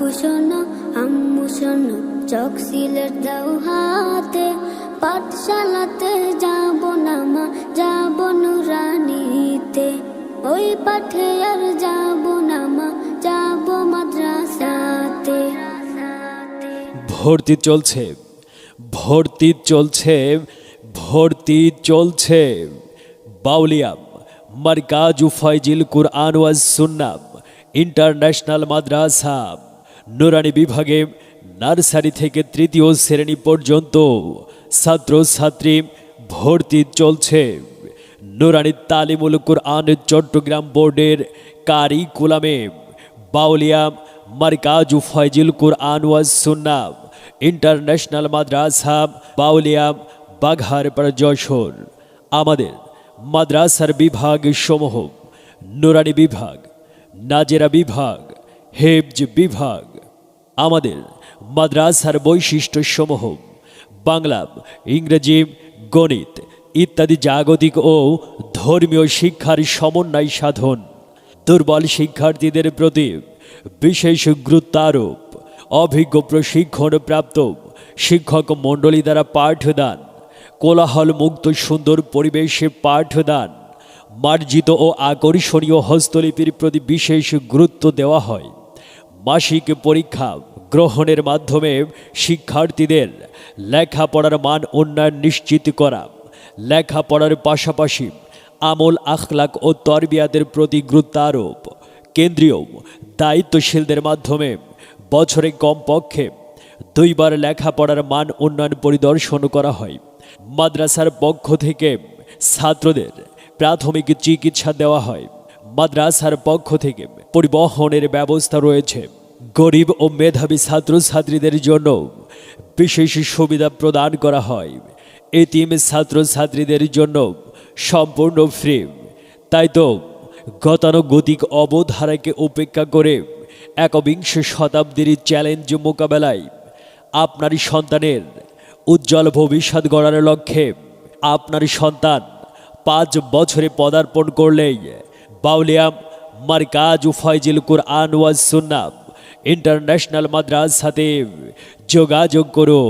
আব্বু শোনো আম্মু শোনো চক সিলেট দাও হাতে, পাঠশালাতে যাব না মা, যাব নুরানিতে। ওই পাঠে আর যাব না মা, যাব মাদ্রাসাতে। ভর্তি চলছে, ভর্তি চলছে, ভর্তি চলছে। বাউলিয়া মারকাজ ফাইজিল কুরআন ওয়াজ সুন্নাহ ইন্টারন্যাশনাল মাদ্রাসা নুরানি বিভাগে নার্সারি থেকে তৃতীয় শ্রেণী পর্যন্ত ছাত্রছাত্রী ভর্তি চলছে। নুরানি তালিমুল কুরআন চট্টগ্রাম বোর্ডের কারিকুলামে বাউলিয়া মারকাজ ফাইজিল কুরআন ওয়াজ সুন্নাহ ইন্টারন্যাশনাল মাদ্রাসা বাউলিয়া বাঘারপাড়া যশোর। আমাদের মাদ্রাসার বিভাগ সমূহ নুরানি বিভাগ, নাজেরা বিভাগ, হেফজ বিভাগ। আমাদের মাদ্রাসার বৈশিষ্ট্য সমূহ বাংলা, ইংরেজি, গণিত ইত্যাদি জাগতিক ও ধর্মীয় শিক্ষার সমন্বয় সাধন, দুর্বল শিক্ষার্থীদের প্রতি বিশেষ গুরুত্ব আরোপ, অভিজ্ঞ প্রশিক্ষণপ্রাপ্ত শিক্ষক মণ্ডলী দ্বারা পাঠদান, কোলাহল মুক্ত সুন্দর পরিবেশে পাঠদান, মার্জিত ও আকর্ষণীয় হস্তলিপির প্রতি বিশেষ গুরুত্ব দেওয়া হয়। মাসিক পরীক্ষা গ্রহণের মাধ্যমে শিক্ষার্থীদের লেখাপড়ার মান উন্নয়ন নিশ্চিত করা, লেখাপড়ার পাশাপাশি আমল আখলাক ও তরবিয়াতের প্রতি গুরুত্ব আরোপ। কেন্দ্রীয় দায়িত্বশীলদের মাধ্যমে বছরে কমপক্ষে 2 বার লেখাপড়ার মান উন্নয়ন পরিদর্শন করা হয়। মাদ্রাসার পক্ষ থেকে ছাত্রদের প্রাথমিক চিকিৎসা দেওয়া হয়। মাদ্রাসার পক্ষ থেকে পরিবহনের ব্যবস্থা রয়েছে। গরিব ও মেধাবী ছাত্রছাত্রীদের জন্য বিশেষ সুবিধা প্রদান করা হয়। এতিম ছাত্রছাত্রীদের জন্য সম্পূর্ণ ফ্রি। তাই তো গতানুগতিক অবধারাকে উপেক্ষা করে একবিংশ শতাব্দীর চ্যালেঞ্জ মোকাবেলায় আপনার সন্তানের উজ্জ্বল ভবিষ্যৎ গড়ার লক্ষ্যে আপনার সন্তান 5 বছরে পদার্পণ করলেই বাউলিয়া মারকাজ ফাইজিল কুরআন ওয়াজ সুন্নাহ ইন্টারন্যাশনাল মাদ্রাসাতে যোগাযোগ করুন।